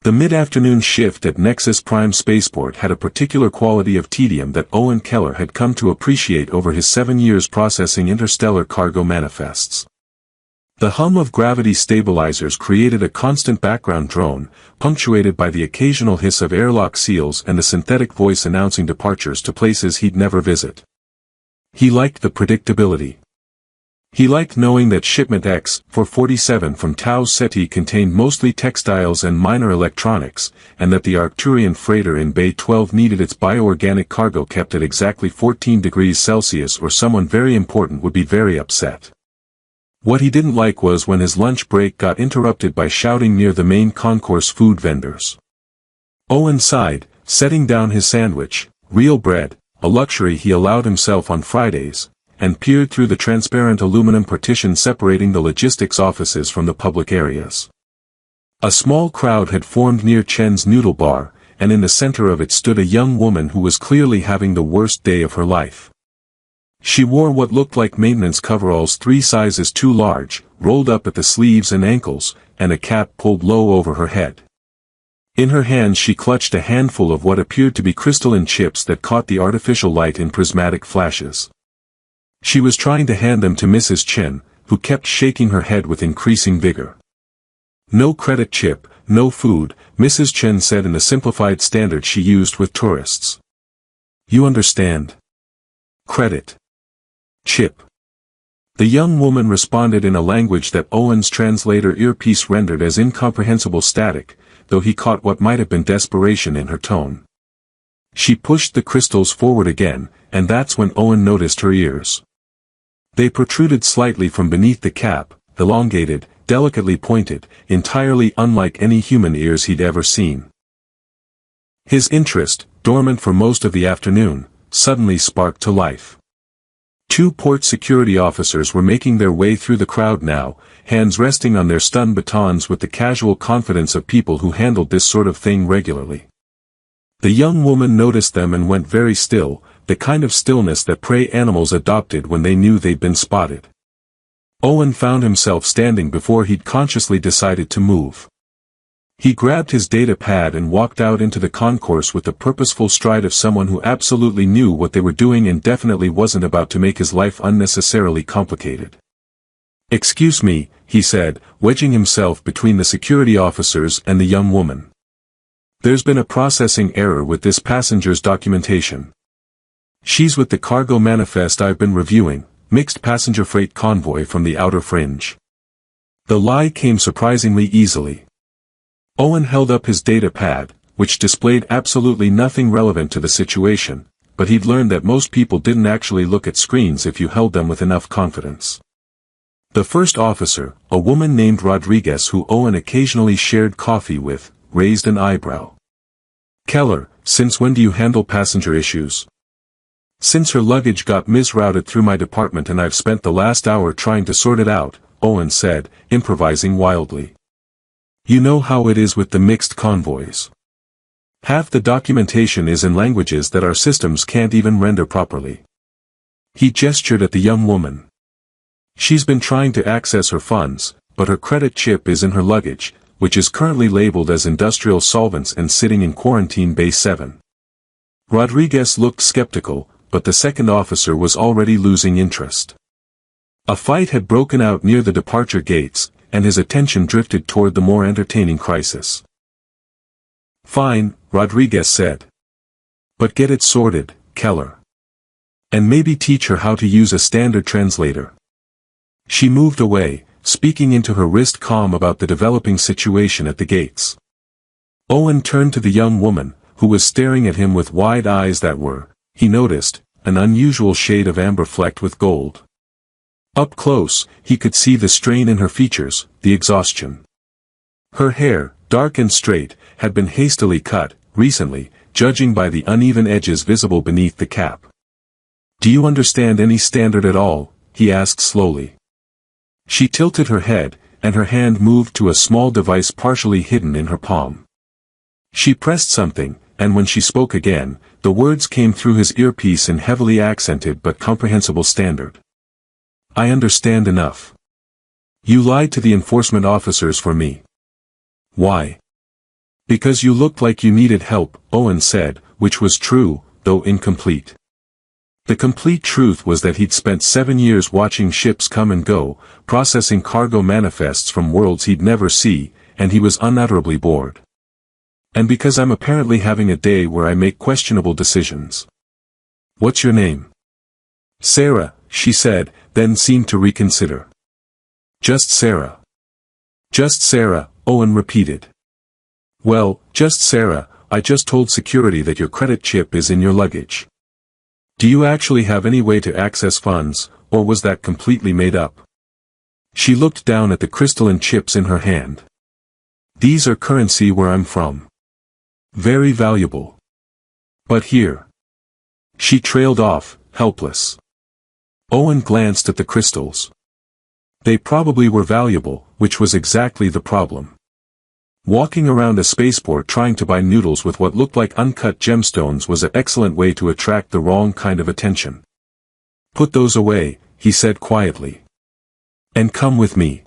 The mid-afternoon shift at Nexus Prime Spaceport had a particular quality of tedium that Owen Keller had come to appreciate over his 7 years processing interstellar cargo manifests. The hum of gravity stabilizers created a constant background drone, punctuated by the occasional hiss of airlock seals and the synthetic voice announcing departures to places he'd never visit. He liked the predictability. He liked knowing that Shipment X-447 from Tau Ceti contained mostly textiles and minor electronics, and that the Arcturian freighter in Bay 12 needed its bioorganic cargo kept at exactly 14 degrees Celsius or someone very important would be very upset. What he didn't like was when his lunch break got interrupted by shouting near the main concourse food vendors. Owen sighed, setting down his sandwich, real bread, a luxury he allowed himself on Fridays, and peered through the transparent aluminum partition separating the logistics offices from the public areas. A small crowd had formed near Chen's noodle bar, and in the center of it stood a young woman who was clearly having the worst day of her life. She wore what looked like maintenance coveralls 3 sizes too large, rolled up at the sleeves and ankles, and a cap pulled low over her head. In her hands she clutched a handful of what appeared to be crystalline chips that caught the artificial light in prismatic flashes. She was trying to hand them to Mrs. Chen, who kept shaking her head with increasing vigor. "No credit chip, no food," Mrs. Chen said in the simplified standard she used with tourists. "You understand? Credit. Chip." The young woman responded in a language that Owen's translator earpiece rendered as incomprehensible static, though he caught what might have been desperation in her tone. She pushed the crystals forward again, and that's when Owen noticed her ears. They protruded slightly from beneath the cap, elongated, delicately pointed, entirely unlike any human ears he'd ever seen. His interest, dormant for most of the afternoon, suddenly sparked to life. 2 port security officers were making their way through the crowd now, hands resting on their stun batons with the casual confidence of people who handled this sort of thing regularly. The young woman noticed them and went very still, the kind of stillness that prey animals adopted when they knew they'd been spotted. Owen found himself standing before he'd consciously decided to move. He grabbed his data pad and walked out into the concourse with the purposeful stride of someone who absolutely knew what they were doing and definitely wasn't about to make his life unnecessarily complicated. "Excuse me," he said, wedging himself between the security officers and the young woman. "There's been a processing error with this passenger's documentation. She's with the cargo manifest I've been reviewing, mixed passenger freight convoy from the outer fringe." The lie came surprisingly easily. Owen held up his data pad, which displayed absolutely nothing relevant to the situation, but he'd learned that most people didn't actually look at screens if you held them with enough confidence. The first officer, a woman named Rodriguez who Owen occasionally shared coffee with, raised an eyebrow. "Keller, since when do you handle passenger issues?" "Since her luggage got misrouted through my department and I've spent the last hour trying to sort it out," Owen said, improvising wildly. "You know how it is with the mixed convoys. Half the documentation is in languages that our systems can't even render properly." He gestured at the young woman. "She's been trying to access her funds, but her credit chip is in her luggage, which is currently labeled as industrial solvents and sitting in quarantine Bay 7. Rodriguez looked skeptical, but the second officer was already losing interest. A fight had broken out near the departure gates, and his attention drifted toward the more entertaining crisis. "Fine," Rodriguez said. "But get it sorted, Keller. And maybe teach her how to use a standard translator." She moved away, speaking into her wrist calm about the developing situation at the gates. Owen turned to the young woman, who was staring at him with wide eyes that were, he noticed, an unusual shade of amber flecked with gold. Up close, he could see the strain in her features, the exhaustion. Her hair, dark and straight, had been hastily cut, recently, judging by the uneven edges visible beneath the cap. "Do you understand any standard at all?" he asked slowly. She tilted her head, and her hand moved to a small device partially hidden in her palm. She pressed something, and when she spoke again, the words came through his earpiece in heavily accented but comprehensible standard. "I understand enough. You lied to the enforcement officers for me." "Why?" Because you looked like you needed help, Owen said, which was true, though incomplete. The complete truth was that he'd spent 7 years watching ships come and go, processing cargo manifests from worlds he'd never see, and he was unutterably bored. And because I'm apparently having a day where I make questionable decisions. What's your name? Sarah, she said, then seemed to reconsider. Just Sarah. Just Sarah, Owen repeated. Well, just Sarah, I just told security that your credit chip is in your luggage. Do you actually have any way to access funds, or was that completely made up? She looked down at the crystalline chips in her hand. These are currency where I'm from. Very valuable. But here. She trailed off, helpless. Owen glanced at the crystals. They probably were valuable, which was exactly the problem. Walking around a spaceport trying to buy noodles with what looked like uncut gemstones was an excellent way to attract the wrong kind of attention. Put those away, he said quietly. And come with me.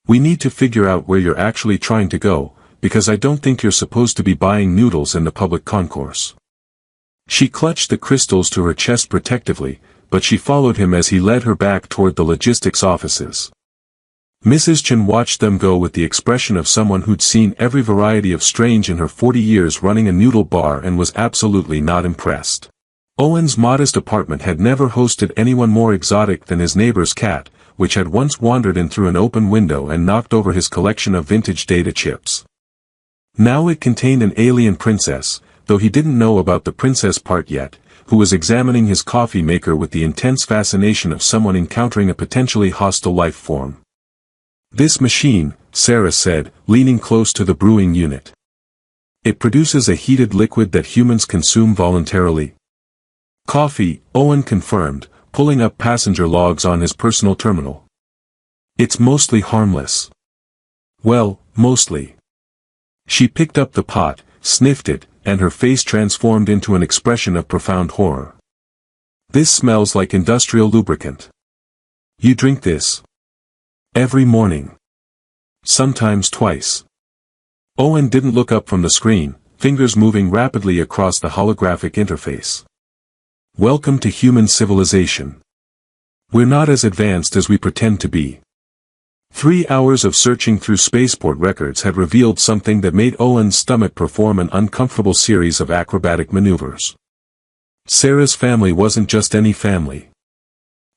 We need to figure out where you're actually trying to go, because I don't think you're supposed to be buying noodles in the public concourse. She clutched the crystals to her chest protectively, but she followed him as he led her back toward the logistics offices. Mrs. Chen watched them go with the expression of someone who'd seen every variety of strange in her 40 years running a noodle bar and was absolutely not impressed. Owen's modest apartment had never hosted anyone more exotic than his neighbor's cat, which had once wandered in through an open window and knocked over his collection of vintage data chips. Now it contained an alien princess, though he didn't know about the princess part yet, who was examining his coffee maker with the intense fascination of someone encountering a potentially hostile life form. This machine, Sarah said, leaning close to the brewing unit. It produces a heated liquid that humans consume voluntarily. Coffee, Owen confirmed, pulling up passenger logs on his personal terminal. It's mostly harmless. Well, mostly. She picked up the pot, sniffed it, and her face transformed into an expression of profound horror. This smells like industrial lubricant. You drink this? Every morning. Sometimes twice. Owen didn't look up from the screen, fingers moving rapidly across the holographic interface. Welcome to human civilization. We're not as advanced as we pretend to be. 3 hours of searching through spaceport records had revealed something that made Owen's stomach perform an uncomfortable series of acrobatic maneuvers. Sarah's family wasn't just any family.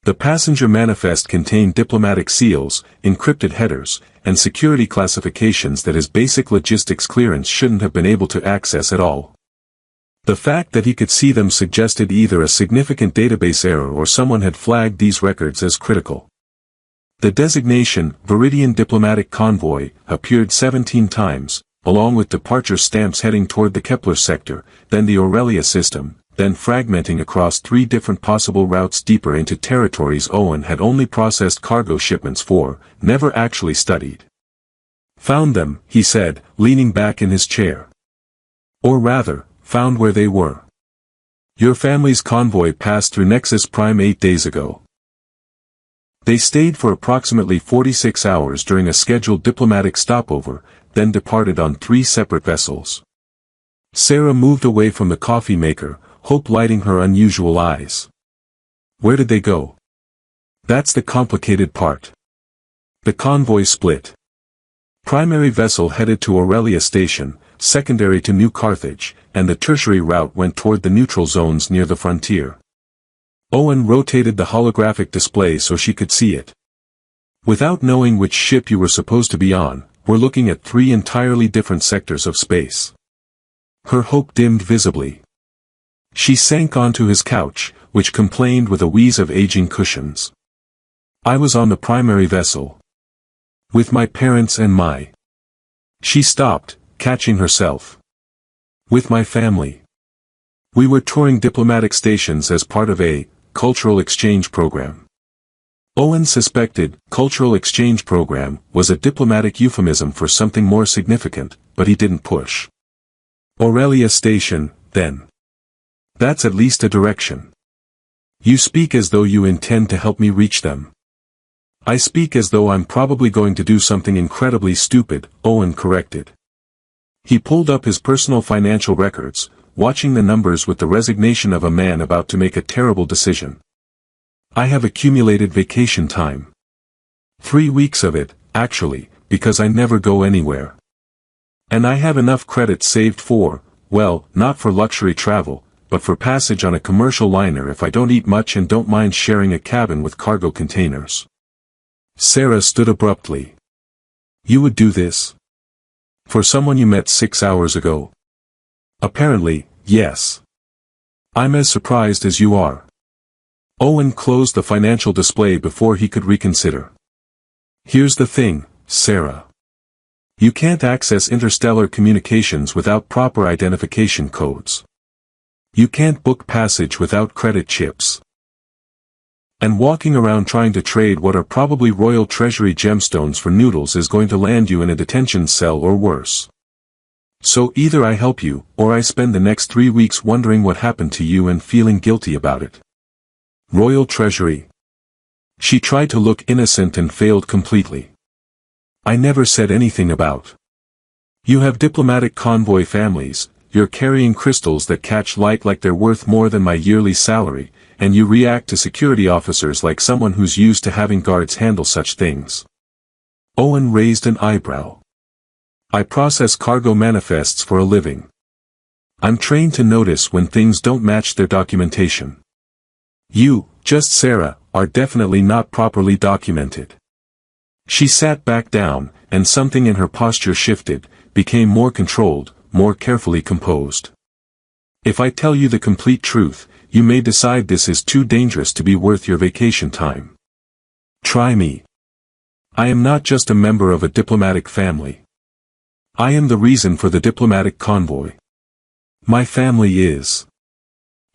The passenger manifest contained diplomatic seals, encrypted headers, and security classifications that his basic logistics clearance shouldn't have been able to access at all. The fact that he could see them suggested either a significant database error or someone had flagged these records as critical. The designation, Viridian Diplomatic Convoy, appeared 17 times, along with departure stamps heading toward the Kepler sector, then the Aurelia system, then fragmenting across 3 different possible routes deeper into territories Owen had only processed cargo shipments for, never actually studied. Found them, he said, leaning back in his chair. Or rather, found where they were. Your family's convoy passed through Nexus Prime 8 days ago. They stayed for approximately 46 hours during a scheduled diplomatic stopover, then departed on 3 separate vessels. Sarah moved away from the coffee maker, hope lighting her unusual eyes. Where did they go? That's the complicated part. The convoy split. Primary vessel headed to Aurelia Station, secondary to New Carthage, and the tertiary route went toward the neutral zones near the frontier. Owen rotated the holographic display so she could see it. Without knowing which ship you were supposed to be on, we're looking at 3 entirely different sectors of space. Her hope dimmed visibly. She sank onto his couch, which complained with a wheeze of aging cushions. I was on the primary vessel. With my parents and my... She stopped, catching herself. With my family. We were touring diplomatic stations as part of a cultural exchange program. Owen suspected cultural exchange program was a diplomatic euphemism for something more significant, but he didn't push. Aurelia Station, then. That's at least a direction. You speak as though you intend to help me reach them. I speak as though I'm probably going to do something incredibly stupid, Owen corrected. He pulled up his personal financial records, watching the numbers with the resignation of a man about to make a terrible decision. I have accumulated vacation time. 3 weeks of it, actually, because I never go anywhere. And I have enough credits saved for, well, not for luxury travel, but for passage on a commercial liner if I don't eat much and don't mind sharing a cabin with cargo containers. Sarah stood abruptly. You would do this? For someone you met 6 hours ago? Apparently, yes. I'm as surprised as you are. Owen closed the financial display before he could reconsider. Here's the thing, Sarah. You can't access interstellar communications without proper identification codes. You can't book passage without credit chips. And walking around trying to trade what are probably Royal Treasury gemstones for noodles is going to land you in a detention cell or worse. So either I help you, or I spend the next 3 weeks wondering what happened to you and feeling guilty about it. Royal Treasury. She tried to look innocent and failed completely. I never said anything about. You have diplomatic convoy families, you're carrying crystals that catch light like they're worth more than my yearly salary, and you react to security officers like someone who's used to having guards handle such things. Owen raised an eyebrow. I process cargo manifests for a living. I'm trained to notice when things don't match their documentation. You, just Sarah, are definitely not properly documented. She sat back down, and something in her posture shifted, became more controlled, more carefully composed. If I tell you the complete truth, you may decide this is too dangerous to be worth your vacation time. Try me. I am not just a member of a diplomatic family. I am the reason for the diplomatic convoy. My family is.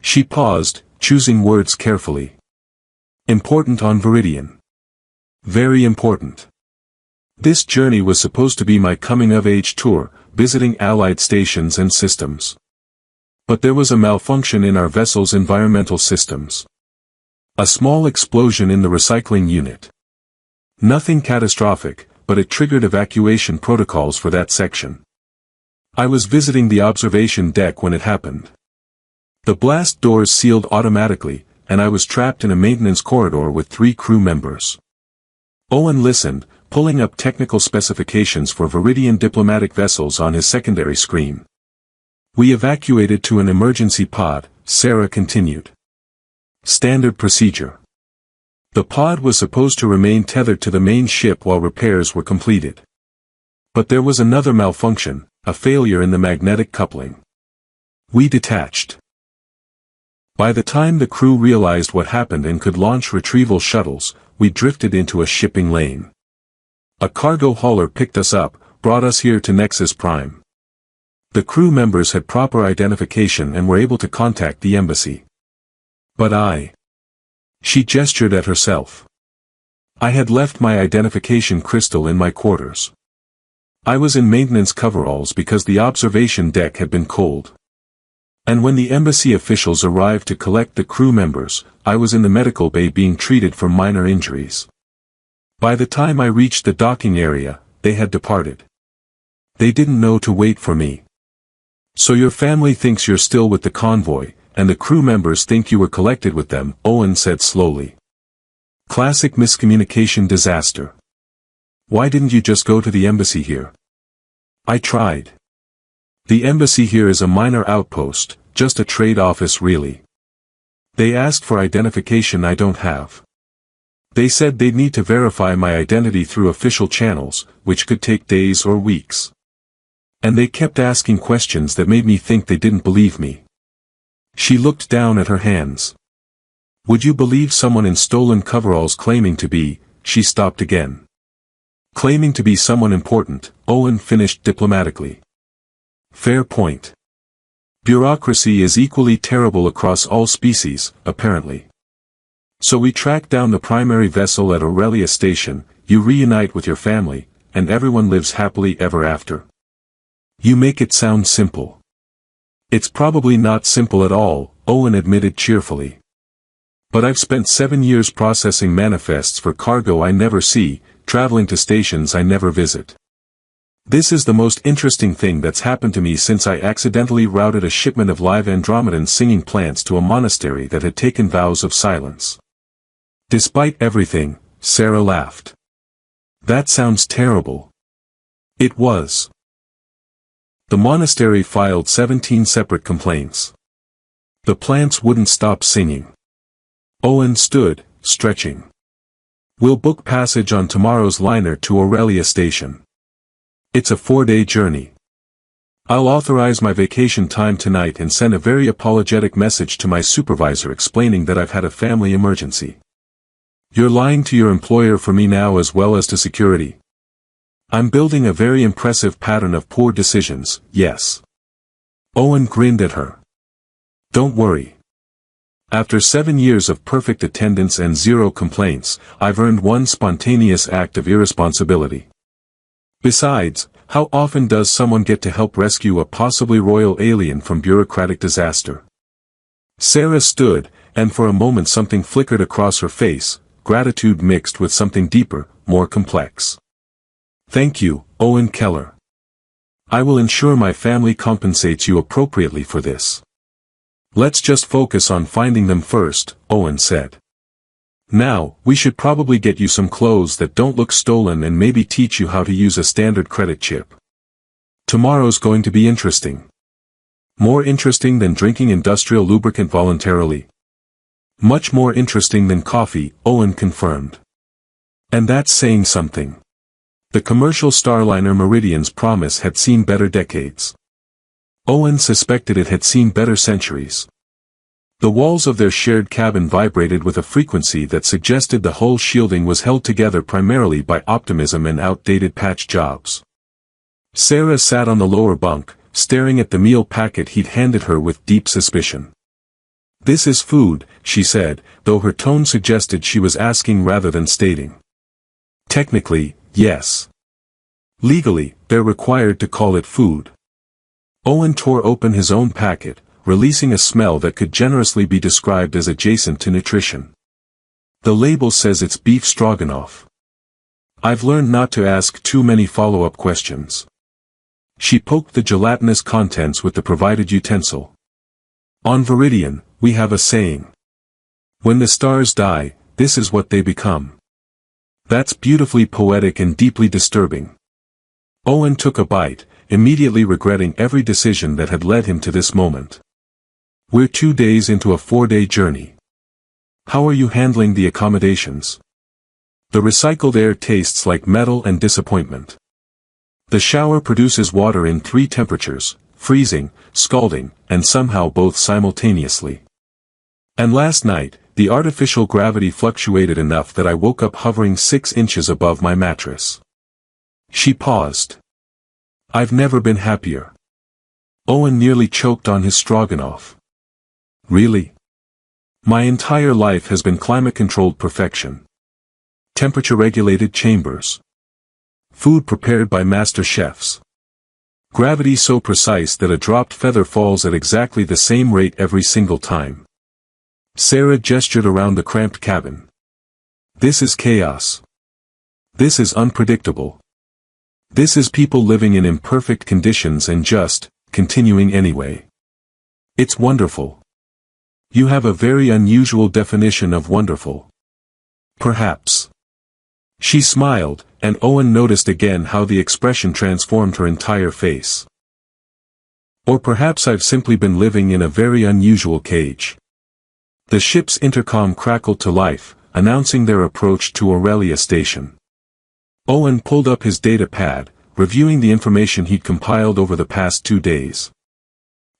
She paused, choosing words carefully. Important on Viridian. Very important. This journey was supposed to be my coming-of-age tour, visiting allied stations and systems. But there was a malfunction in our vessel's environmental systems. A small explosion in the recycling unit. Nothing catastrophic, but it triggered evacuation protocols for that section. I was visiting the observation deck when it happened. The blast doors sealed automatically, and I was trapped in a maintenance corridor with 3 crew members. Owen listened, pulling up technical specifications for Viridian diplomatic vessels on his secondary screen. We evacuated to an emergency pod, Sarah continued. Standard procedure. The pod was supposed to remain tethered to the main ship while repairs were completed. But there was another malfunction, a failure in the magnetic coupling. We detached. By the time the crew realized what happened and could launch retrieval shuttles, we drifted into a shipping lane. A cargo hauler picked us up, brought us here to Nexus Prime. The crew members had proper identification and were able to contact the embassy. But She gestured at herself. I had left my identification crystal in my quarters. I was in maintenance coveralls because the observation deck had been cold. And when the embassy officials arrived to collect the crew members, I was in the medical bay being treated for minor injuries. By the time I reached the docking area, they had departed. They didn't know to wait for me. So your family thinks you're still with the convoy, and the crew members think you were collected with them, Owen said slowly. Classic miscommunication disaster. Why didn't you just go to the embassy here? I tried. The embassy here is a minor outpost, just a trade office really. They asked for identification I don't have. They said they'd need to verify my identity through official channels, which could take days or weeks. And they kept asking questions that made me think they didn't believe me. She looked down at her hands. Would you believe someone in stolen coveralls claiming to be, she stopped again. Claiming to be someone important, Owen finished diplomatically. Fair point. Bureaucracy is equally terrible across all species, apparently. So we track down the primary vessel at Aurelia Station, you reunite with your family, and everyone lives happily ever after. You make it sound simple. It's probably not simple at all, Owen admitted cheerfully. But I've spent 7 years processing manifests for cargo I never see, traveling to stations I never visit. This is the most interesting thing that's happened to me since I accidentally routed a shipment of live Andromedan singing plants to a monastery that had taken vows of silence. Despite everything, Sarah laughed. That sounds terrible. It was. The monastery filed 17 separate complaints. The plants wouldn't stop singing. Owen stood, stretching. We'll book passage on tomorrow's liner to Aurelia Station. It's a 4-day journey. I'll authorize my vacation time tonight and send a very apologetic message to my supervisor explaining that I've had a family emergency. You're lying to your employer for me now as well as to security. I'm building a very impressive pattern of poor decisions, yes. Owen grinned at her. Don't worry. After 7 years of perfect attendance and 0 complaints, I've earned one spontaneous act of irresponsibility. Besides, how often does someone get to help rescue a possibly royal alien from bureaucratic disaster? Sarah stood, and for a moment something flickered across her face, gratitude mixed with something deeper, more complex. Thank you, Owen Keller. I will ensure my family compensates you appropriately for this. Let's just focus on finding them first, Owen said. Now, we should probably get you some clothes that don't look stolen and maybe teach you how to use a standard credit chip. Tomorrow's going to be interesting. More interesting than drinking industrial lubricant voluntarily. Much more interesting than coffee, Owen confirmed. And that's saying something. The commercial Starliner Meridian's promise had seen better decades. Owen suspected it had seen better centuries. The walls of their shared cabin vibrated with a frequency that suggested the hull shielding was held together primarily by optimism and outdated patch jobs. Sarah sat on the lower bunk, staring at the meal packet he'd handed her with deep suspicion. This is food, she said, though her tone suggested she was asking rather than stating. Technically, yes. Legally, they're required to call it food. Owen tore open his own packet, releasing a smell that could generously be described as adjacent to nutrition. The label says it's beef stroganoff. I've learned not to ask too many follow-up questions. She poked the gelatinous contents with the provided utensil. On Viridian, we have a saying. When the stars die, this is what they become. That's beautifully poetic and deeply disturbing. Owen took a bite, immediately regretting every decision that had led him to this moment. We're 2 days into a 4-day journey. How are you handling the accommodations? The recycled air tastes like metal and disappointment. The shower produces water in 3 temperatures, freezing, scalding, and somehow both simultaneously. And last night, the artificial gravity fluctuated enough that I woke up hovering 6 inches above my mattress. She paused. I've never been happier. Owen nearly choked on his stroganoff. Really? My entire life has been climate-controlled perfection. Temperature-regulated chambers. Food prepared by master chefs. Gravity so precise that a dropped feather falls at exactly the same rate every single time. Sarah gestured around the cramped cabin. This is chaos. This is unpredictable. This is people living in imperfect conditions and just, continuing anyway. It's wonderful. You have a very unusual definition of wonderful. Perhaps. She smiled, and Owen noticed again how the expression transformed her entire face. Or perhaps I've simply been living in a very unusual cage. The ship's intercom crackled to life, announcing their approach to Aurelia Station. Owen pulled up his data pad, reviewing the information he'd compiled over the past 2 days.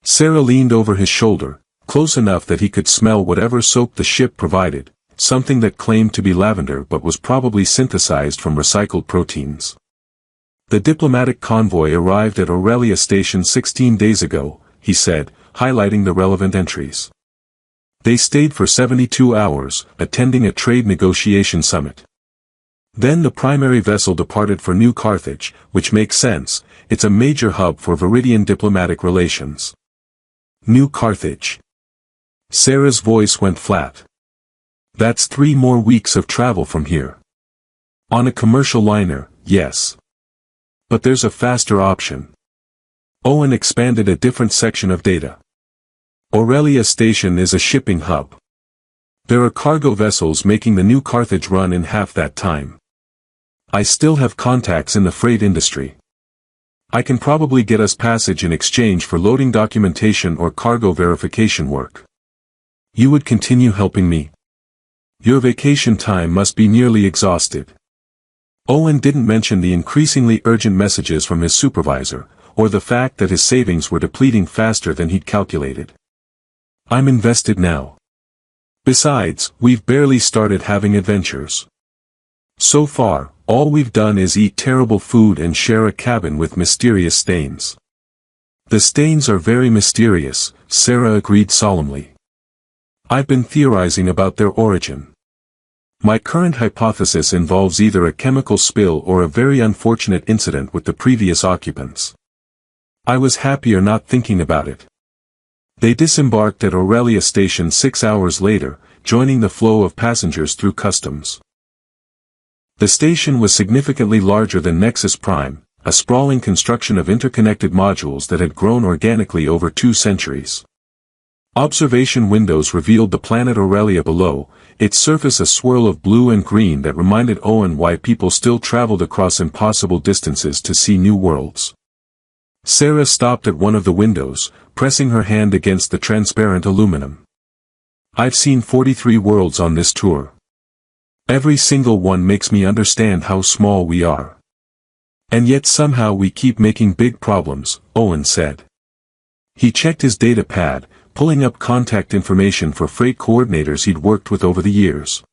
Sarah leaned over his shoulder, close enough that he could smell whatever soap the ship provided, something that claimed to be lavender but was probably synthesized from recycled proteins. The diplomatic convoy arrived at Aurelia Station 16 days ago, he said, highlighting the relevant entries. They stayed for 72 hours, attending a trade negotiation summit. Then the primary vessel departed for New Carthage, which makes sense, it's a major hub for Viridian diplomatic relations. New Carthage. Sarah's voice went flat. That's 3 more weeks of travel from here. On a commercial liner, yes. But there's a faster option. Owen expanded a different section of data. Aurelia Station is a shipping hub. There are cargo vessels making the new Carthage run in half that time. I still have contacts in the freight industry. I can probably get us passage in exchange for loading documentation or cargo verification work. You would continue helping me? Your vacation time must be nearly exhausted. Owen didn't mention the increasingly urgent messages from his supervisor, or the fact that his savings were depleting faster than he'd calculated. I'm invested now. Besides, we've barely started having adventures. So far, all we've done is eat terrible food and share a cabin with mysterious stains. The stains are very mysterious, Sarah agreed solemnly. I've been theorizing about their origin. My current hypothesis involves either a chemical spill or a very unfortunate incident with the previous occupants. I was happier not thinking about it. They disembarked at Aurelia Station 6 hours later, joining the flow of passengers through customs. The station was significantly larger than Nexus Prime, a sprawling construction of interconnected modules that had grown organically over 2 centuries. Observation windows revealed the planet Aurelia below, its surface a swirl of blue and green that reminded Owen why people still traveled across impossible distances to see new worlds. Sarah stopped at one of the windows, pressing her hand against the transparent aluminum. I've seen 43 worlds on this tour. Every single one makes me understand how small we are. And yet somehow we keep making big problems, Owen said. He checked his data pad, pulling up contact information for freight coordinators he'd worked with over the years.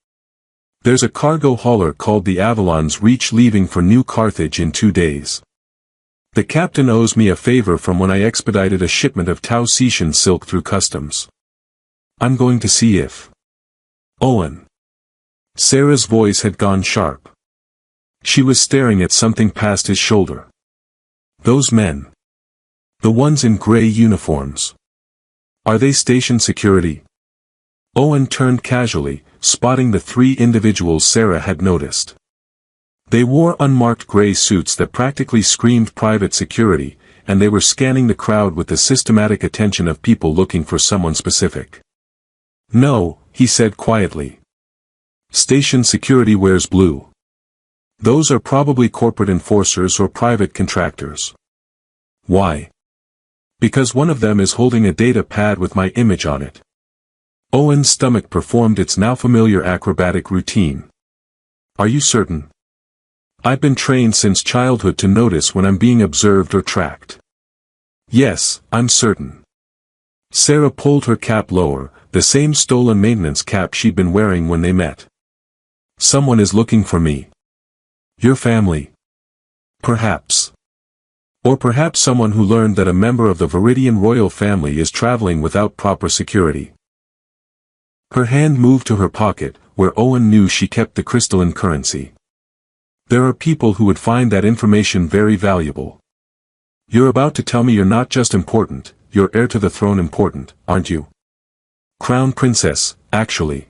There's a cargo hauler called the Avalon's Reach leaving for New Carthage in 2 days. The captain owes me a favor from when I expedited a shipment of Tausetian silk through customs. I'm going to see if... Owen. Sarah's voice had gone sharp. She was staring at something past his shoulder. Those men. The ones in gray uniforms. Are they station security? Owen turned casually, spotting the 3 individuals Sarah had noticed. They wore unmarked gray suits that practically screamed private security, and they were scanning the crowd with the systematic attention of people looking for someone specific. No, he said quietly. Station security wears blue. Those are probably corporate enforcers or private contractors. Why? Because one of them is holding a data pad with my image on it. Owen's stomach performed its now familiar acrobatic routine. Are you certain? I've been trained since childhood to notice when I'm being observed or tracked. Yes, I'm certain. Sarah pulled her cap lower, the same stolen maintenance cap she'd been wearing when they met. Someone is looking for me. Your family. Perhaps. Or perhaps someone who learned that a member of the Viridian royal family is traveling without proper security. Her hand moved to her pocket, where Owen knew she kept the crystalline currency. There are people who would find that information very valuable. You're about to tell me you're not just important, you're heir to the throne important, aren't you? Crown Princess, actually.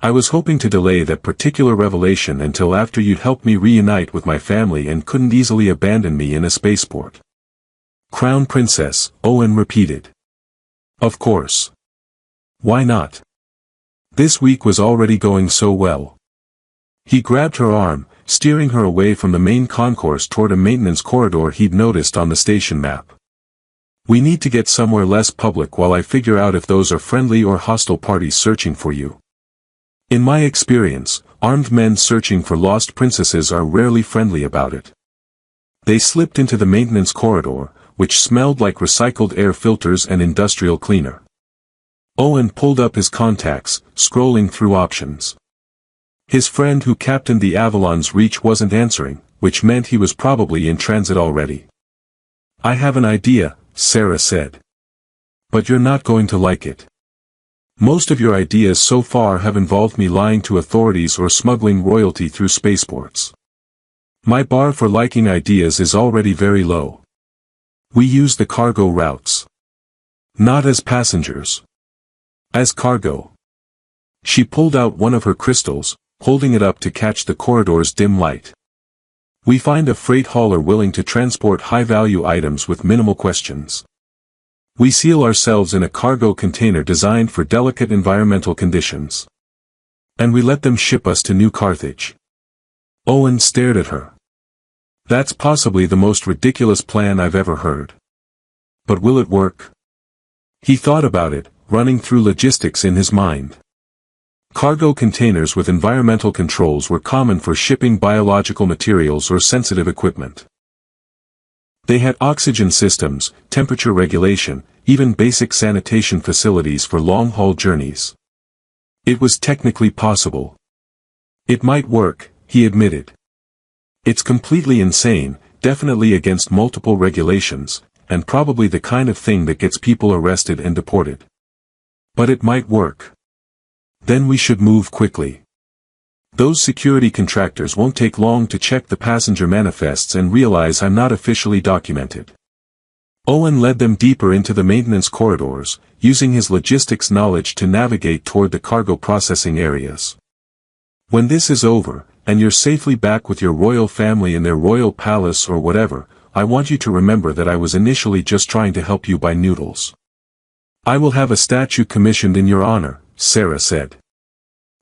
I was hoping to delay that particular revelation until after you'd helped me reunite with my family and couldn't easily abandon me in a spaceport. Crown Princess, Owen repeated. Of course. Why not? This week was already going so well. He grabbed her arm, steering her away from the main concourse toward a maintenance corridor he'd noticed on the station map. We need to get somewhere less public while I figure out if those are friendly or hostile parties searching for you. In my experience, armed men searching for lost princesses are rarely friendly about it. They slipped into the maintenance corridor, which smelled like recycled air filters and industrial cleaner. Owen pulled up his contacts, scrolling through options. His friend who captained the Avalon's Reach wasn't answering, which meant he was probably in transit already. I have an idea, Sarah said. But you're not going to like it. Most of your ideas so far have involved me lying to authorities or smuggling royalty through spaceports. My bar for liking ideas is already very low. We use the cargo routes. Not as passengers. As cargo. She pulled out one of her crystals, holding it up to catch the corridor's dim light. We find a freight hauler willing to transport high-value items with minimal questions. We seal ourselves in a cargo container designed for delicate environmental conditions. And we let them ship us to New Carthage. Owen stared at her. That's possibly the most ridiculous plan I've ever heard. But will it work? He thought about it, running through logistics in his mind. Cargo containers with environmental controls were common for shipping biological materials or sensitive equipment. They had oxygen systems, temperature regulation, even basic sanitation facilities for long-haul journeys. It was technically possible. It might work, he admitted. It's completely insane, definitely against multiple regulations, and probably the kind of thing that gets people arrested and deported. But it might work. Then we should move quickly. Those security contractors won't take long to check the passenger manifests and realize I'm not officially documented. Owen led them deeper into the maintenance corridors, using his logistics knowledge to navigate toward the cargo processing areas. When this is over, and you're safely back with your royal family in their royal palace or whatever, I want you to remember that I was initially just trying to help you buy noodles. I will have a statue commissioned in your honor, Sarah said.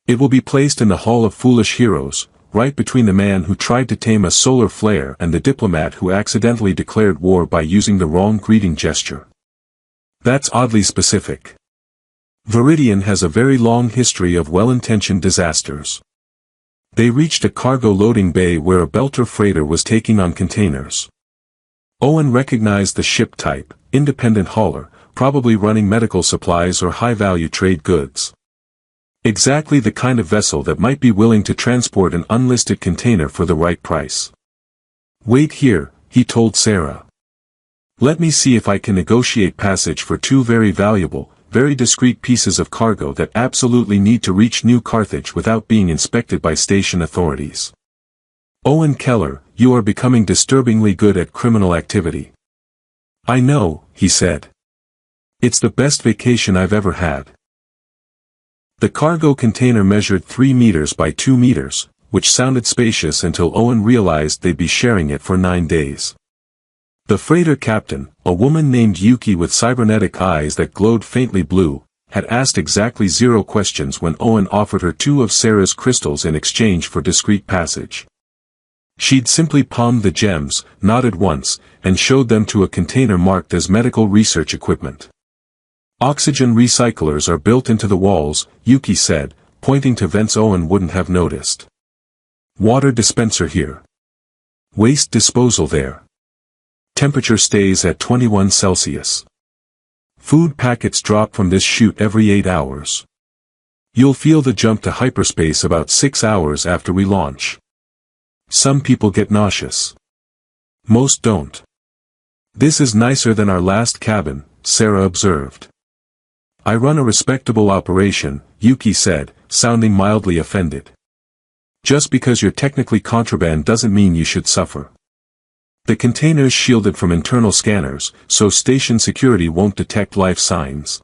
It will be placed in the Hall of Foolish Heroes, right between the man who tried to tame a solar flare and the diplomat who accidentally declared war by using the wrong greeting gesture. That's oddly specific. Viridian has a very long history of well-intentioned disasters. They reached a cargo loading bay where a Belter freighter was taking on containers. Owen recognized the ship type, independent hauler, probably running medical supplies or high-value trade goods. Exactly the kind of vessel that might be willing to transport an unlisted container for the right price. Wait here, he told Sarah. Let me see if I can negotiate passage for two very valuable, very discreet pieces of cargo that absolutely need to reach New Carthage without being inspected by station authorities. Owen Keller, you are becoming disturbingly good at criminal activity. I know, he said. It's the best vacation I've ever had. The cargo container measured 3 meters by 2 meters, which sounded spacious until Owen realized they'd be sharing it for 9 days. The freighter captain, a woman named Yuki with cybernetic eyes that glowed faintly blue, had asked exactly 0 questions when Owen offered her 2 of Sarah's crystals in exchange for discreet passage. She'd simply palmed the gems, nodded once, and showed them to a container marked as medical research equipment. Oxygen recyclers are built into the walls, Yuki said, pointing to vents Owen wouldn't have noticed. Water dispenser here. Waste disposal there. Temperature stays at 21 Celsius. Food packets drop from this chute every 8 hours. You'll feel the jump to hyperspace about 6 hours after we launch. Some people get nauseous. Most don't. This is nicer than our last cabin, Sarah observed. I run a respectable operation, Yuki said, sounding mildly offended. Just because you're technically contraband doesn't mean you should suffer. The container's shielded from internal scanners, so station security won't detect life signs.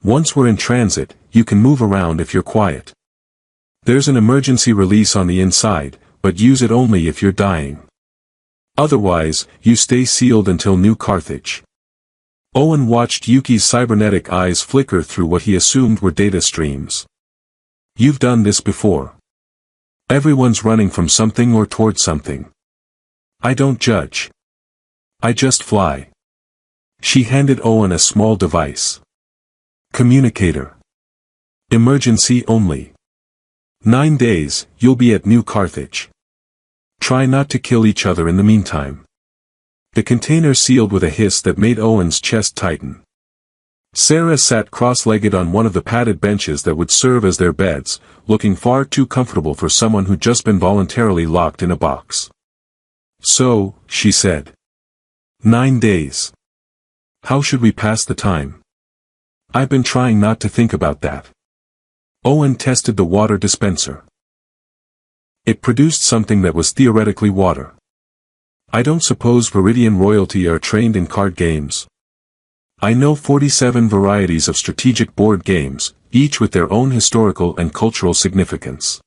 Once we're in transit, you can move around if you're quiet. There's an emergency release on the inside, but use it only if you're dying. Otherwise, you stay sealed until New Carthage. Owen watched Yuki's cybernetic eyes flicker through what he assumed were data streams. You've done this before. Everyone's running from something or toward something. I don't judge. I just fly. She handed Owen a small device. Communicator. Emergency only. 9 days, you'll be at New Carthage. Try not to kill each other in the meantime. The container sealed with a hiss that made Owen's chest tighten. Sarah sat cross-legged on one of the padded benches that would serve as their beds, looking far too comfortable for someone who'd just been voluntarily locked in a box. So, she said. 9 days. How should we pass the time? I've been trying not to think about that. Owen tested the water dispenser. It produced something that was theoretically water. I don't suppose Viridian royalty are trained in card games. I know 47 varieties of strategic board games, each with their own historical and cultural significance.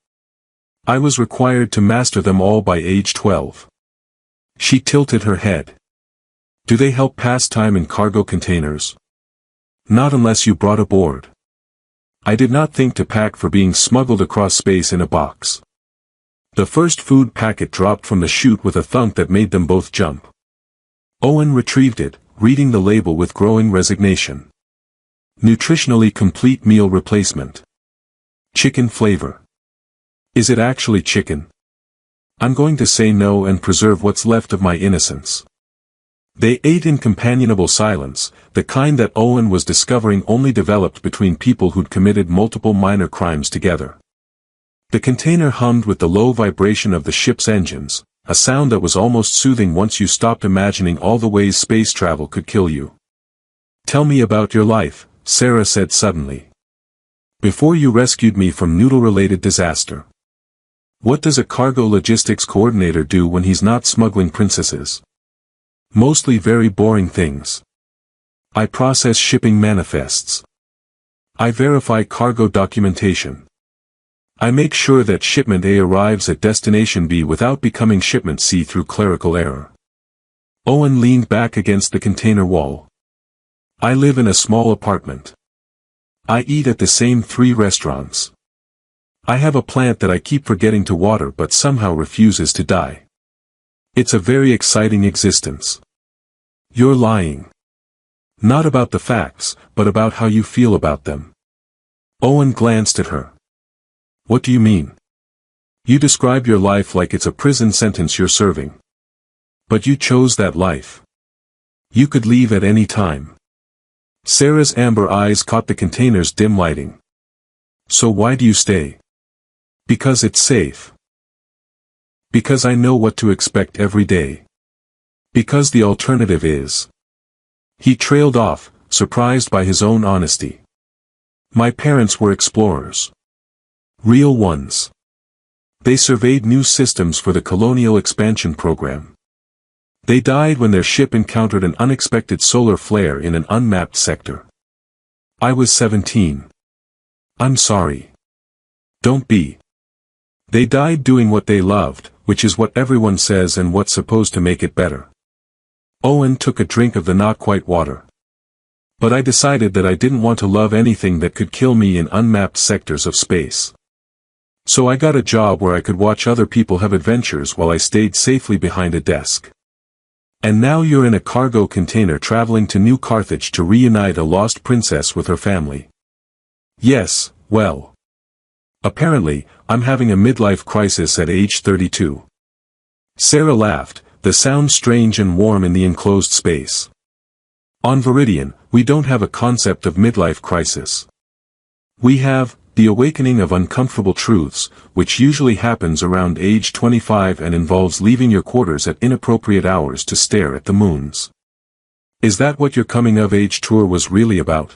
I was required to master them all by age 12. She tilted her head. Do they help pass time in cargo containers? Not unless you brought aboard. I did not think to pack for being smuggled across space in a box. The first food packet dropped from the chute with a thunk that made them both jump. Owen retrieved it, reading the label with growing resignation. Nutritionally complete meal replacement. Chicken flavor. Is it actually chicken? I'm going to say no and preserve what's left of my innocence. They ate in companionable silence, the kind that Owen was discovering only developed between people who'd committed multiple minor crimes together. The container hummed with the low vibration of the ship's engines, a sound that was almost soothing once you stopped imagining all the ways space travel could kill you. Tell me about your life, Sarah said suddenly. Before you rescued me from noodle-related disaster. What does a cargo logistics coordinator do when he's not smuggling princesses? Mostly very boring things. I process shipping manifests. I verify cargo documentation. I make sure that shipment A arrives at destination B without becoming shipment C through clerical error. Owen leaned back against the container wall. I live in a small apartment. I eat at the same 3 restaurants. I have a plant that I keep forgetting to water but somehow refuses to die. It's a very exciting existence. You're lying. Not about the facts, but about how you feel about them. Owen glanced at her. What do you mean? You describe your life like it's a prison sentence you're serving. But you chose that life. You could leave at any time. Sarah's amber eyes caught the container's dim lighting. So why do you stay? Because it's safe. Because I know what to expect every day. Because the alternative is. He trailed off, surprised by his own honesty. My parents were explorers. Real ones. They surveyed new systems for the colonial expansion program. They died when their ship encountered an unexpected solar flare in an unmapped sector. I was 17. I'm sorry. Don't be. They died doing what they loved, which is what everyone says and what's supposed to make it better. Owen took a drink of the not-quite water. But I decided that I didn't want to love anything that could kill me in unmapped sectors of space. So I got a job where I could watch other people have adventures while I stayed safely behind a desk. And now you're in a cargo container traveling to New Carthage to reunite a lost princess with her family. Yes, well. Apparently, I'm having a midlife crisis at age 32. Sarah laughed, the sound strange and warm in the enclosed space. On Viridian, we don't have a concept of midlife crisis. We have the awakening of uncomfortable truths, which usually happens around age 25 and involves leaving your quarters at inappropriate hours to stare at the moons. Is that what your coming-of-age tour was really about?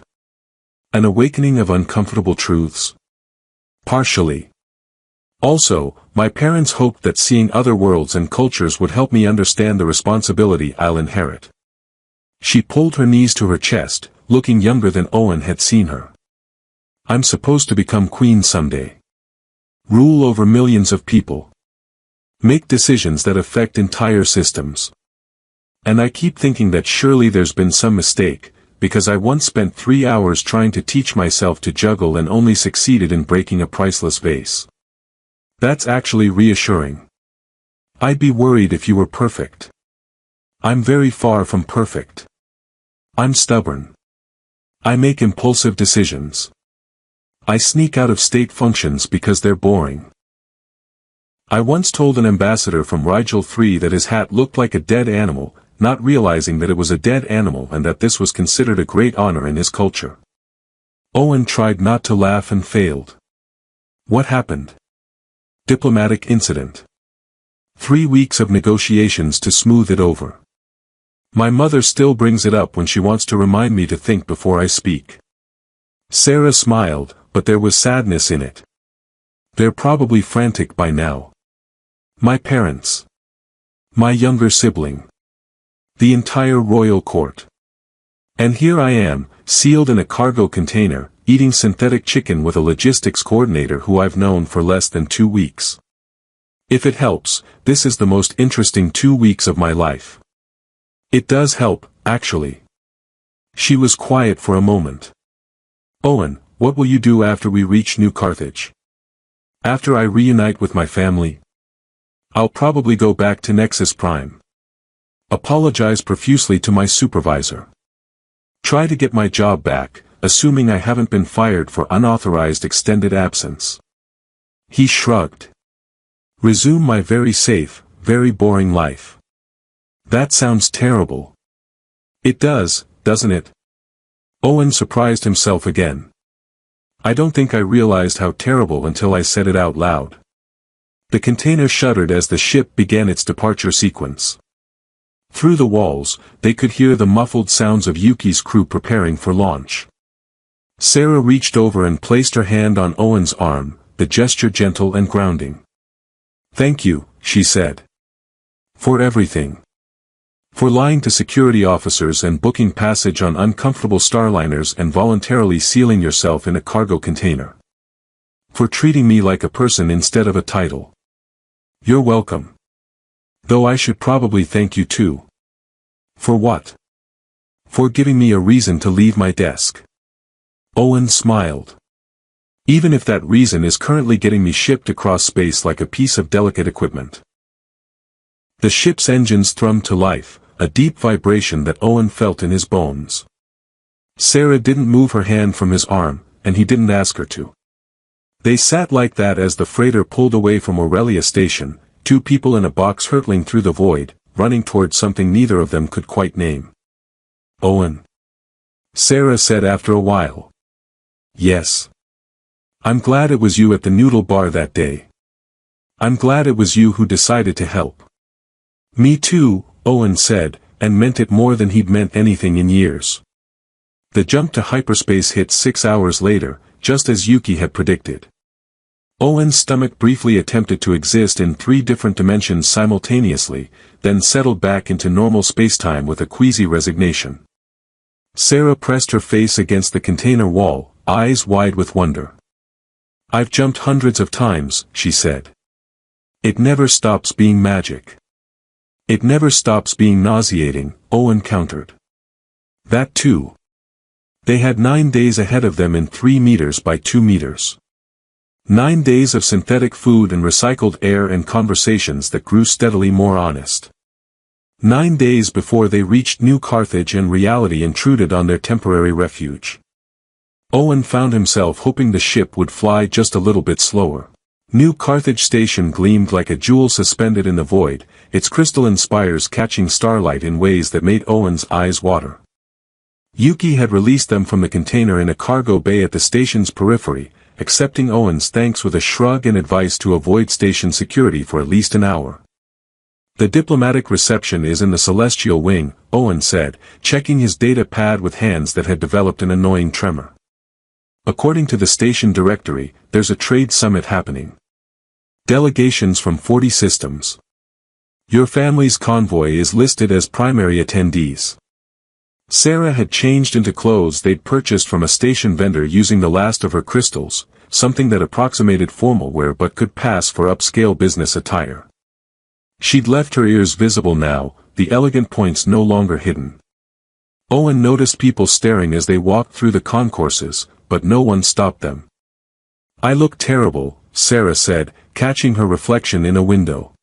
An awakening of uncomfortable truths? Partially. Also, my parents hoped that seeing other worlds and cultures would help me understand the responsibility I'll inherit. She pulled her knees to her chest, looking younger than Owen had seen her. I'm supposed to become queen someday. Rule over millions of people. Make decisions that affect entire systems. And I keep thinking that surely there's been some mistake, because I once spent 3 hours trying to teach myself to juggle and only succeeded in breaking a priceless vase. That's actually reassuring. I'd be worried if you were perfect. I'm very far from perfect. I'm stubborn. I make impulsive decisions. I sneak out of state functions because they're boring. I once told an ambassador from Rigel 3 that his hat looked like a dead animal, not realizing that it was a dead animal and that this was considered a great honor in his culture. Owen tried not to laugh and failed. What happened? Diplomatic incident. 3 weeks of negotiations to smooth it over. My mother still brings it up when she wants to remind me to think before I speak. Sarah smiled, but there was sadness in it. They're probably frantic by now. My parents. My younger sibling. The entire royal court. And here I am, sealed in a cargo container, eating synthetic chicken with a logistics coordinator who I've known for less than 2 weeks. If it helps, this is the most interesting 2 weeks of my life. It does help, actually. She was quiet for a moment. Owen, what will you do after we reach New Carthage? After I reunite with my family? I'll probably go back to Nexus Prime. Apologize profusely to my supervisor. Try to get my job back, assuming I haven't been fired for unauthorized extended absence. He shrugged. Resume my very safe, very boring life. That sounds terrible. It does, doesn't it? Owen surprised himself again. I don't think I realized how terrible until I said it out loud. The container shuddered as the ship began its departure sequence. Through the walls, they could hear the muffled sounds of Yuki's crew preparing for launch. Sarah reached over and placed her hand on Owen's arm, the gesture gentle and grounding. Thank you, she said. For everything. For lying to security officers and booking passage on uncomfortable starliners and voluntarily sealing yourself in a cargo container. For treating me like a person instead of a title. You're welcome. Though I should probably thank you too. For what? For giving me a reason to leave my desk. Owen smiled. Even if that reason is currently getting me shipped across space like a piece of delicate equipment. The ship's engines thrummed to life, a deep vibration that Owen felt in his bones. Sarah didn't move her hand from his arm, and he didn't ask her to. They sat like that as the freighter pulled away from Aurelia Station, two people in a box hurtling through the void, running towards something neither of them could quite name. Owen. Sarah said after a while. Yes. I'm glad it was you at the noodle bar that day. I'm glad it was you who decided to help. Me too, Owen said, and meant it more than he'd meant anything in years. The jump to hyperspace hit 6 hours later, just as Yuki had predicted. Owen's stomach briefly attempted to exist in 3 different dimensions simultaneously, then settled back into normal spacetime with a queasy resignation. Sarah pressed her face against the container wall, eyes wide with wonder. I've jumped hundreds of times, she said. It never stops being magic. It never stops being nauseating, Owen countered. That too. They had 9 days ahead of them in 3 meters by 2 meters. 9 days of synthetic food and recycled air and conversations that grew steadily more honest. 9 days before they reached New Carthage and reality intruded on their temporary refuge. Owen found himself hoping the ship would fly just a little bit slower. New Carthage Station gleamed like a jewel suspended in the void, its crystalline spires catching starlight in ways that made Owen's eyes water. Yuki had released them from the container in a cargo bay at the station's periphery, accepting Owen's thanks with a shrug and advice to avoid station security for at least an hour. The diplomatic reception is in the celestial wing, Owen said, checking his data pad with hands that had developed an annoying tremor. According to the station directory, there's a trade summit happening. Delegations from 40 systems. Your family's convoy is listed as primary attendees. Sarah had changed into clothes they'd purchased from a station vendor using the last of her crystals, something that approximated formal wear but could pass for upscale business attire. She'd left her ears visible now, the elegant points no longer hidden. Owen noticed people staring as they walked through the concourses, but no one stopped them. I look terrible, Sarah said, catching her reflection in a window.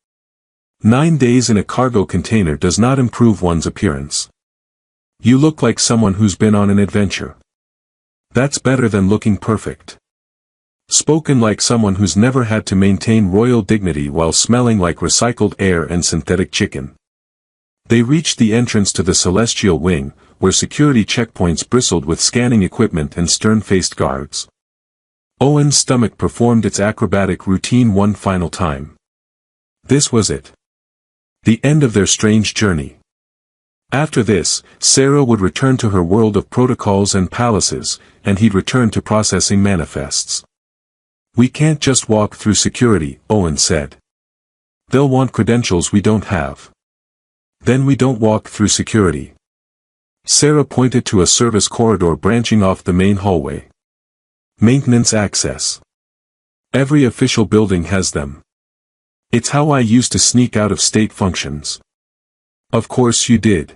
9 days in a cargo container does not improve one's appearance. You look like someone who's been on an adventure. That's better than looking perfect. Spoken like someone who's never had to maintain royal dignity while smelling like recycled air and synthetic chicken. They reached the entrance to the celestial wing, where security checkpoints bristled with scanning equipment and stern-faced guards. Owen's stomach performed its acrobatic routine one final time. This was it. The end of their strange journey. After this, Sarah would return to her world of protocols and palaces, and he'd return to processing manifests. We can't just walk through security, Owen said. They'll want credentials we don't have. Then we don't walk through security. Sarah pointed to a service corridor branching off the main hallway. Maintenance access. Every official building has them. It's how I used to sneak out of state functions. Of course you did.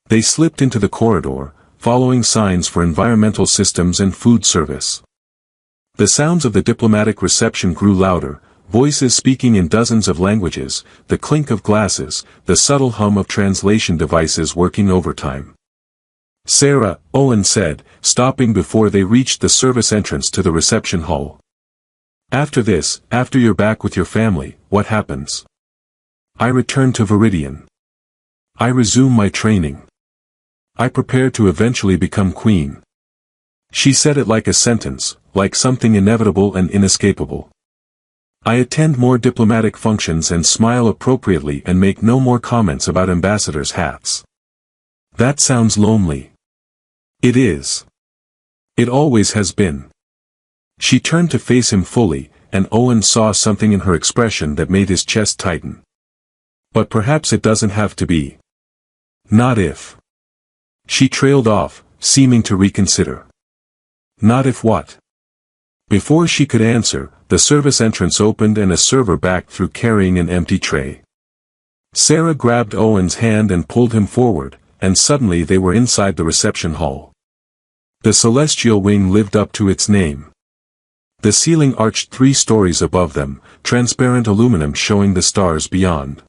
They slipped into the corridor, following signs for environmental systems and food service. The sounds of the diplomatic reception grew louder, voices speaking in dozens of languages, the clink of glasses, the subtle hum of translation devices working overtime. Sarah, Owen said, stopping before they reached the service entrance to the reception hall. After this, after you're back with your family, what happens? I return to Viridian. I resume my training. I prepare to eventually become queen. She said it like a sentence, like something inevitable and inescapable. I attend more diplomatic functions and smile appropriately and make no more comments about ambassadors' hats. That sounds lonely. It is. It always has been. She turned to face him fully, and Owen saw something in her expression that made his chest tighten. But perhaps it doesn't have to be. Not if. She trailed off, seeming to reconsider. Not if what? Before she could answer, the service entrance opened and a server backed through carrying an empty tray. Sarah grabbed Owen's hand and pulled him forward, and suddenly they were inside the reception hall. The celestial wing lived up to its name. The ceiling arched 3 stories above them, transparent aluminum showing the stars beyond.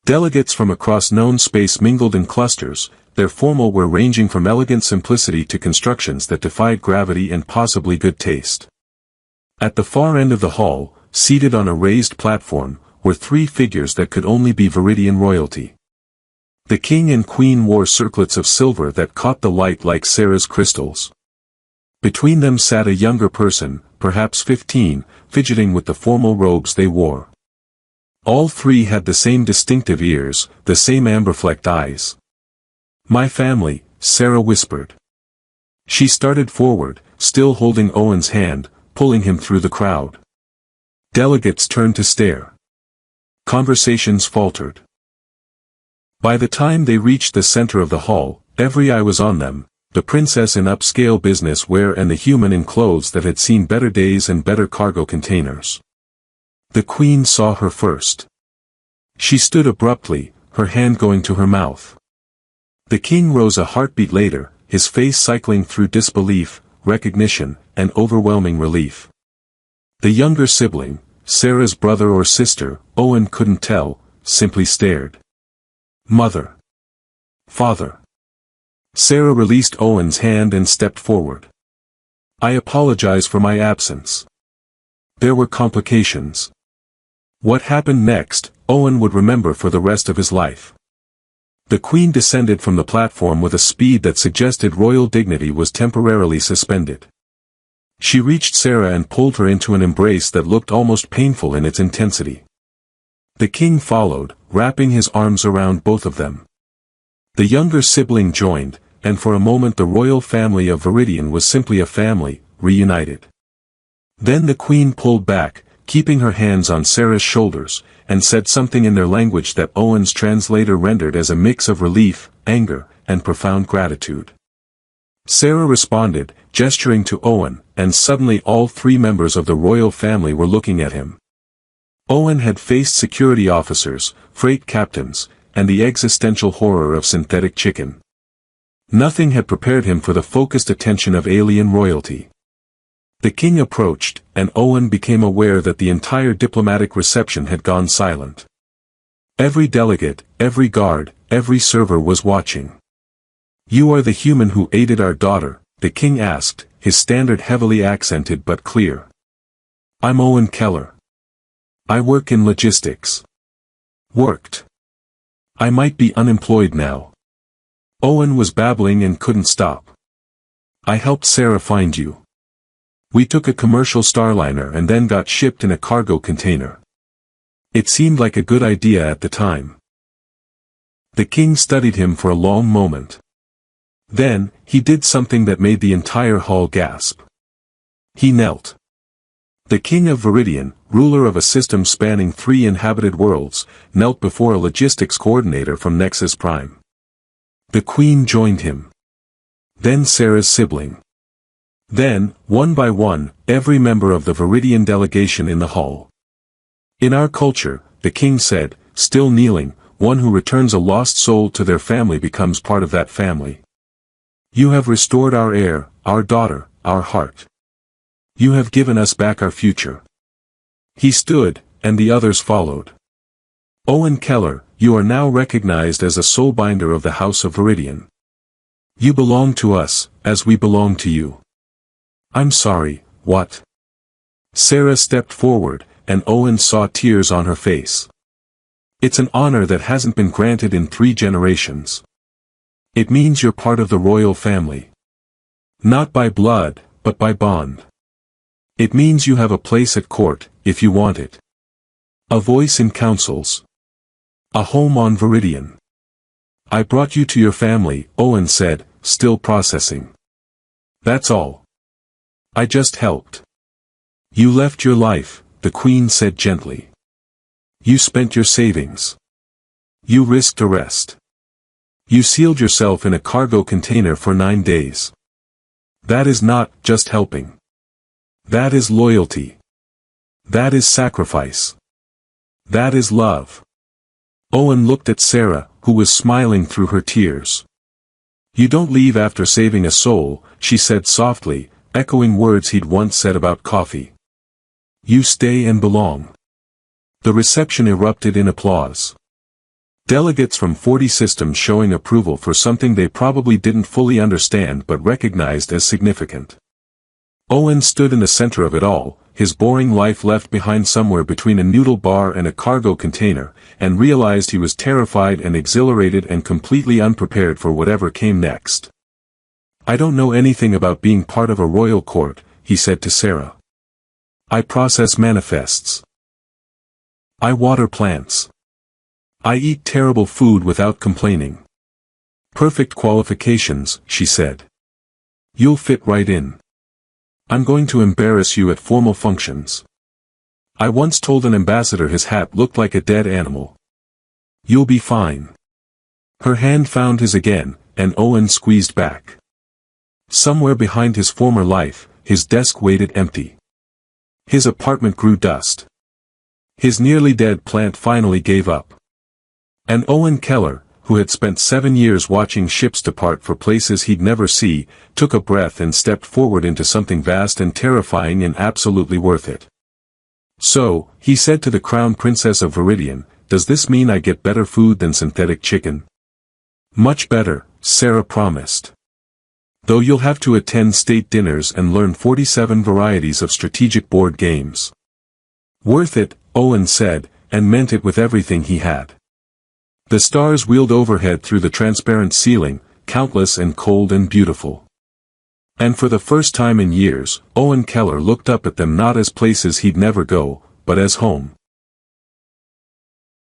Delegates from across known space mingled in clusters, their formal wear ranging from elegant simplicity to constructions that defied gravity and possibly good taste. At the far end of the hall, seated on a raised platform, were 3 figures that could only be Viridian royalty. The king and queen wore circlets of silver that caught the light like Sarah's crystals. Between them sat a younger person, perhaps 15, fidgeting with the formal robes they wore. All 3 had the same distinctive ears, the same amber-flecked eyes. My family, Sarah whispered. She started forward, still holding Owen's hand, pulling him through the crowd. Delegates turned to stare. Conversations faltered. By the time they reached the center of the hall, every eye was on them, the princess in upscale business wear and the human in clothes that had seen better days and better cargo containers. The queen saw her first. She stood abruptly, her hand going to her mouth. The king rose a heartbeat later, his face cycling through disbelief, recognition, and overwhelming relief. The younger sibling, Sarah's brother or sister, Owen couldn't tell, simply stared. Mother. Father. Sarah released Owen's hand and stepped forward. I apologize for my absence. There were complications. What happened next, Owen would remember for the rest of his life. The queen descended from the platform with a speed that suggested royal dignity was temporarily suspended. She reached Sarah and pulled her into an embrace that looked almost painful in its intensity. The king followed, wrapping his arms around both of them. The younger sibling joined, and for a moment the royal family of Viridian was simply a family, reunited. Then the queen pulled back, keeping her hands on Sarah's shoulders, and said something in their language that Owen's translator rendered as a mix of relief, anger, and profound gratitude. Sarah responded, gesturing to Owen, and suddenly all 3 members of the royal family were looking at him. Owen had faced security officers, freight captains, and the existential horror of synthetic chicken. Nothing had prepared him for the focused attention of alien royalty. The king approached, and Owen became aware that the entire diplomatic reception had gone silent. Every delegate, every guard, every server was watching. You are the human who aided our daughter, the king asked, his standard heavily accented but clear. I'm Owen Keller. I work in logistics. Worked. I might be unemployed now. Owen was babbling and couldn't stop. I helped Sarah find you. We took a commercial starliner and then got shipped in a cargo container. It seemed like a good idea at the time. The king studied him for a long moment. Then, he did something that made the entire hall gasp. He knelt. The king of Viridian, ruler of a system spanning 3 inhabited worlds, knelt before a logistics coordinator from Nexus Prime. The queen joined him. Then Sarah's sibling. Then, one by one, every member of the Viridian delegation in the hall. In our culture, the king said, still kneeling, one who returns a lost soul to their family becomes part of that family. You have restored our heir, our daughter, our heart. You have given us back our future. He stood, and the others followed. Owen Keller, you are now recognized as a soulbinder of the House of Viridian. You belong to us, as we belong to you. I'm sorry, what? Sarah stepped forward, and Owen saw tears on her face. It's an honor that hasn't been granted in 3 generations. It means you're part of the royal family. Not by blood, but by bond. It means you have a place at court, if you want it. A voice in councils. A home on Viridian. I brought you to your family, Owen said, still processing. That's all. I just helped. You left your life, the Queen said gently. You spent your savings. You risked arrest. You sealed yourself in a cargo container for 9 days. That is not just helping. That is loyalty. That is sacrifice. That is love. Owen looked at Sarah, who was smiling through her tears. You don't leave after saving a soul, she said softly, echoing words he'd once said about coffee. You stay and belong. The reception erupted in applause. Delegates from 40 systems showing approval for something they probably didn't fully understand but recognized as significant. Owen stood in the center of it all, his boring life left behind somewhere between a noodle bar and a cargo container, and realized he was terrified and exhilarated and completely unprepared for whatever came next. I don't know anything about being part of a royal court, he said to Sarah. I process manifests. I water plants. I eat terrible food without complaining. Perfect qualifications, she said. You'll fit right in. I'm going to embarrass you at formal functions. I once told an ambassador his hat looked like a dead animal. You'll be fine. Her hand found his again, and Owen squeezed back. Somewhere behind his former life, his desk waited empty. His apartment grew dust. His nearly dead plant finally gave up. And Owen Keller, who had spent 7 years watching ships depart for places he'd never see, took a breath and stepped forward into something vast and terrifying and absolutely worth it. So, he said to the Crown Princess of Viridian, does this mean I get better food than synthetic chicken? Much better, Sarah promised. Though you'll have to attend state dinners and learn 47 varieties of strategic board games. Worth it, Owen said, and meant it with everything he had. The stars wheeled overhead through the transparent ceiling, countless and cold and beautiful. And for the first time in years, Owen Keller looked up at them not as places he'd never go, but as home.